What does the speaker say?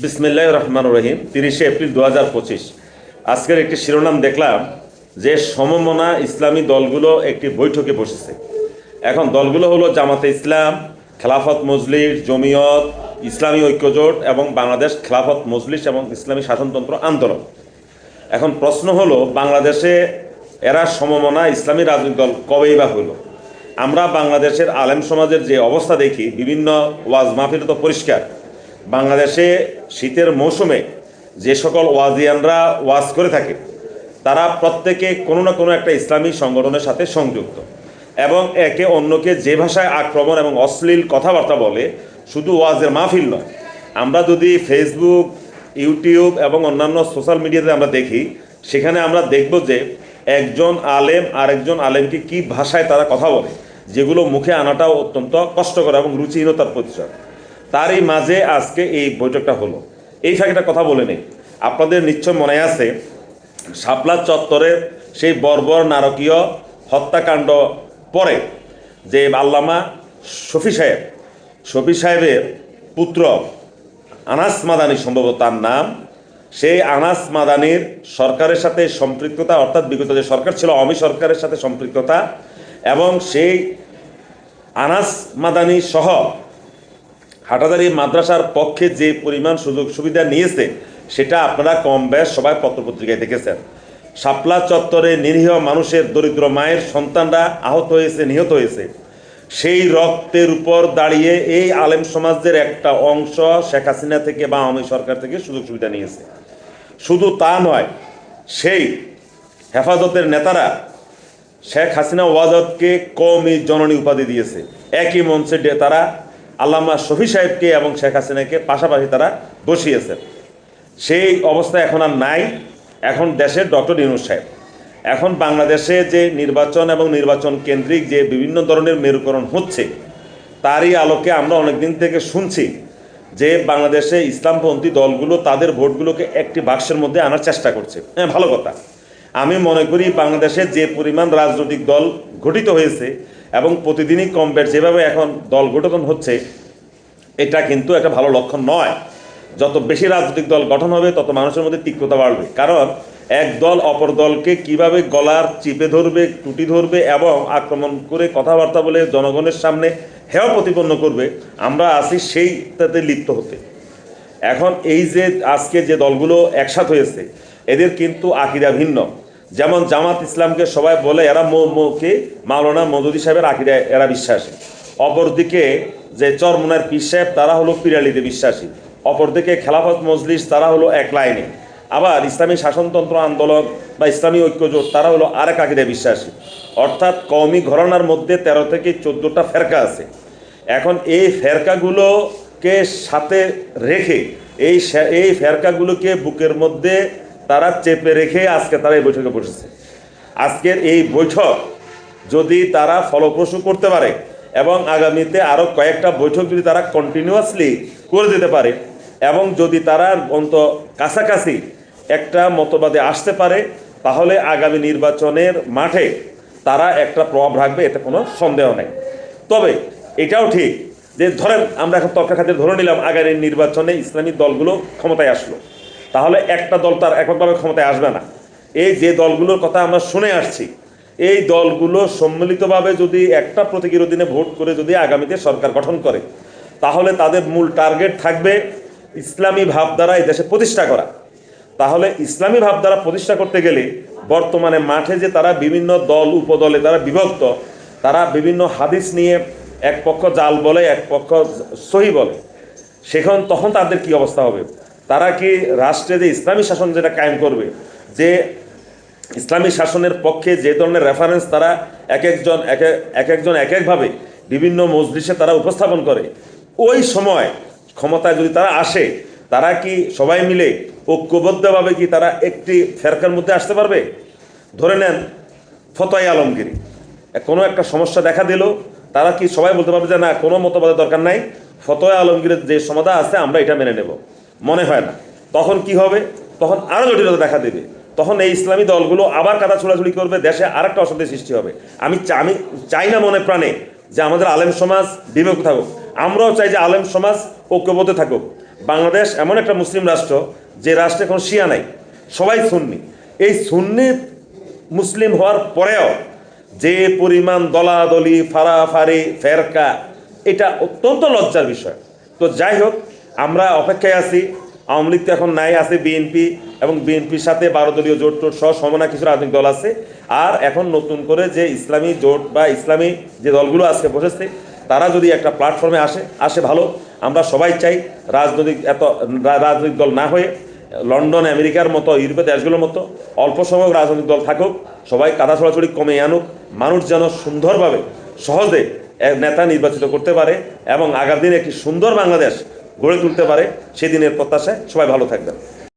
বিসমিল্লাহির রহমানির রহিম। 30শে এপ্রিল 2025। আজকের একটি শিরোনাম দেখলাম যে সমমনা ইসলামী দলগুলো একটি বৈঠকে বসেছে। এখন দলগুলো হলো জামাতে ইসলাম, খেলাফত মজলিস, জমিয়ত, ইসলামী ঐক্যজোট এবং বাংলাদেশ খেলাফত মজলিস এবং ইসলামী শাসনতন্ত্র আন্দোলন। এখন প্রশ্ন হলো, বাংলাদেশে এরা সমমনা ইসলামী রাজনৈতিক দল কবেই বা হলো? আমরা বাংলাদেশের আলেম সমাজের যে অবস্থা দেখি, বিভিন্ন ওয়াজ মাহফিল তো পরিষ্কার। বাংলাদেশে শীতের মৌসুমে যে সকল ওয়াজিয়ানরা ওয়াজ করে থাকে তারা প্রত্যেকে কোনো না কোনো একটা ইসলামী সংগঠনের সাথে সংযুক্ত এবং একে অন্যকে যে ভাষায় আক্রমণ এবং অশ্লীল কথাবার্তা বলে, শুধু ওয়াজের মাহফিল নয়, আমরা যদি ফেসবুক, ইউটিউব এবং অন্যান্য সোশ্যাল মিডিয়াতে আমরা দেখি, সেখানে আমরা দেখব যে একজন আলেম আরেকজন আলেমকে কি ভাষায় তারা কথা বলে, যেগুলো মুখে আনাটাও অত্যন্ত কষ্টকর এবং রুচিহীনতার পরিচয়। তারই মাঝে আজকে এই বৈঠকটা হলো। এই ফাঁকে একটা কথা বলে নেই, আপনাদের নিশ্চয় মনে আছে শাপলা চত্বরের সেই বর্বর নারকীয় হত্যাকাণ্ড পরে যে আল্লামা শফি সাহেবের পুত্র আনাস মাদানী, সম্ভবত তার নাম, সেই আনাস মাদানীর সরকারের সাথে সম্পৃক্ততা, অর্থাৎ বিগত যে সরকার ছিল আওয়ামী সরকারের সাথে সম্পৃক্ততা, এবং সেই আনাস মাদানী সহ হাটাদারি মাদ্রাসার পক্ষে যে পরিমাণ সুযোগ সুবিধা নিয়েছে সেটা আপনারা কম বেশ সবাই পত্রপত্রিকায় দেখেছেন। শাপলা চত্বরে নিরীহ মানুষের, দরিদ্র মায়ের সন্তানরা আহত হয়েছে, নিহত হয়েছে। সেই রক্তের উপর দাঁড়িয়ে এই আলেম সমাজের একটা অংশ শেখ হাসিনা থেকে বা আওয়ামী সরকার থেকে সুযোগ সুবিধা নিয়েছে। শুধু তা নয়, সেই হেফাজতের নেতারা শেখ হাসিনা ওয়াজদকে কওমি জননী উপাধি দিয়েছে। একই মঞ্চে তারা আল্লামা শফি সাহেবকে এবং শেখ হাসিনাকে পাশাপাশি তারা বসিয়েছেন। সেই অবস্থা এখন আর নাই। এখন দেশের ডক্টর ইউনূস সাহেব। এখন বাংলাদেশে যে নির্বাচন এবং নির্বাচন কেন্দ্রিক যে বিভিন্ন ধরনের মেরুকরণ হচ্ছে, তারই আলোকে আমরা অনেকদিন থেকে শুনছি যে বাংলাদেশে ইসলামপন্থী দলগুলো তাদের ভোটগুলোকে একটি বাক্সের মধ্যে আনার চেষ্টা করছে। হ্যাঁ, ভালো কথা। আমি মনে করি বাংলাদেশে যে পরিমাণ রাজনৈতিক দল গঠিত হয়েছে এবং প্রতিদিনই কম বেশ যেভাবে এখন দল গঠন হচ্ছে, এটা কিন্তু একটা ভালো লক্ষণ নয়। যত বেশি রাজনৈতিক দল গঠন হবে তত মানুষের মধ্যে তিক্ততা বাড়বে। কারণ এক দল অপর দলকে কিভাবে গলার চিপে ধরবে, টুটি ধরবে এবং আক্রমণ করে কথাবার্তা বলে জনগণের সামনে হেয় প্রতিপন্ন করবে, আমরা আছি সেইটাতে লিপ্ত হতে। এখন এই যে আজকে যে দলগুলো একসাথ হয়েছে, এদের কিন্তু আকিদা ভিন্ন। যেমন জামাত ইসলামকে সবাই বলে এরা মাওলানা মওদুদী সাহেবের আকিদায় এরা বিশ্বাসী। অপরদিকে যে চরমুনার পীর সাহেব, তারা হলো পিরালিতে বিশ্বাসী। অপরদিকে খেলাফত মজলিস, তারা হলো এক লাইনে। আবার ইসলামী শাসনতন্ত্র আন্দোলন বা ইসলামী ঐক্যজোট, তারা হলো আরেক আকিদায় বিশ্বাসী। অর্থাৎ কওমি ঘরানার মধ্যে 13 থেকে 14টা ফেরকা আছে। এখন এই ফেরকাগুলোকে সাথে রেখে এই ফেরকাগুলোকে বুকের মধ্যে তারা চেপে রেখে আজকে তারা এই বৈঠকে বসেছে। আজকের এই বৈঠক যদি তারা ফলপ্রসূ করতে পারে এবং আগামীতে আরও কয়েকটা বৈঠক যদি তারা কন্টিনিউয়াসলি করে দিতে পারে এবং যদি তারা অন্তত কাছাকাছি একটা মতবাদে আসতে পারে, তাহলে আগামী নির্বাচনের মাঠে তারা একটা প্রভাব রাখবে, এতে কোনো সন্দেহ নেই। তবে এটাও ঠিক যে ধরেন আমরা এখন তর্কের খাতিরে ধরে নিলাম আগামী নির্বাচনে ইসলামী দলগুলো ক্ষমতায় আসলো, তাহলে একটা দল তার এককভাবে ক্ষমতায় আসবে না। এই যে দলগুলোর কথা আমরা শুনে আসছি, এই দলগুলো সম্মিলিতভাবে যদি একটা প্রতীকের অধীনে ভোট করে যদি আগামীতে সরকার গঠন করে, তাহলে তাদের মূল টার্গেট থাকবে ইসলামী ভাবধারা এই দেশে প্রতিষ্ঠা করা। তাহলে ইসলামী ভাবধারা প্রতিষ্ঠা করতে গেলে বর্তমানে মাঠে যে তারা বিভিন্ন দল উপদলে তারা বিভক্ত, তারা বিভিন্ন হাদিস নিয়ে এক পক্ষ জাল বলে, এক পক্ষ সহি বলে, তখন তাদের কি অবস্থা হবে? তারা কি রাষ্ট্রে যে ইসলামী শাসন যেটা কায়েম করবে, যে ইসলামী শাসনের পক্ষে যে ধরনের রেফারেন্স তারা এক একজন এক একভাবে বিভিন্ন মজলিসে তারা উপস্থাপন করে, ওই সময় ক্ষমতায় যদি তারা আসে, তারা কি সবাই মিলে ঐক্যবদ্ধভাবে কি তারা একটি ফেরকার মধ্যে আসতে পারবে? ধরে নেন ফতোয়া আলমগীর, কোনো একটা সমস্যা দেখা দিল, তারা কি সবাই বলতে পারবে যে না, কোনো মতবাদের দরকার নাই, ফতোয়া আলমগীরের যে সমাধান আছে আমরা এটা মেনে নেব? মনে হয় না। তখন কি হবে? তখন আরও জটিলতা দেখা দেবে। তখন এই ইসলামী দলগুলো আবার কাদা ছোড়াছুড়ি করবে, দেশে আরেকটা অশান্তি সৃষ্টি হবে। আমি চাই না মনে প্রাণে যে আমাদের আলেম সমাজ বিভক্ত থাকুক। আমরাও চাই যে আলেম সমাজ ঐক্যবদ্ধ থাকুক। বাংলাদেশ এমন একটা মুসলিম রাষ্ট্র যে রাষ্ট্রে কোনো শিয়া নাই, সবাই সুন্নি। এই সুন্নি মুসলিম হওয়ার পরেও যে পরিমাণ দলাদলি ফারাফারি ফেরকা, এটা অত্যন্ত লজ্জার বিষয়। তো যাই হোক, আমরা অপেক্ষায় আছি। আওয়ামী লীগ তো এখন নাই, আছে বিএনপি, এবং বিএনপির সাথে 12 দলীয় জোট টোট সহ সমনা কিছু রাজনৈতিক দল আছে। আর এখন নতুন করে যে ইসলামী জোট বা ইসলামী যে দলগুলো আজকে বসেছে, তারা যদি একটা প্ল্যাটফর্মে আসে ভালো। আমরা সবাই চাই রাজনৈতিক দল না হয়ে লন্ডন আমেরিকার মতো ইউরোপের দেশগুলোর মতো অল্প সংখ্যক রাজনৈতিক দল থাকুক, সবাই কাদা ছড়াছড়ি কমে আনুক, মানুষ যেন সুন্দরভাবে সহজে এক নেতা নির্বাচিত করতে পারে এবং আগামী দিনে একটি সুন্দর বাংলাদেশ গড়ে তুলতে পারে। সেদিনের প্রত্যাশায় সবাই ভালো থাকবেন।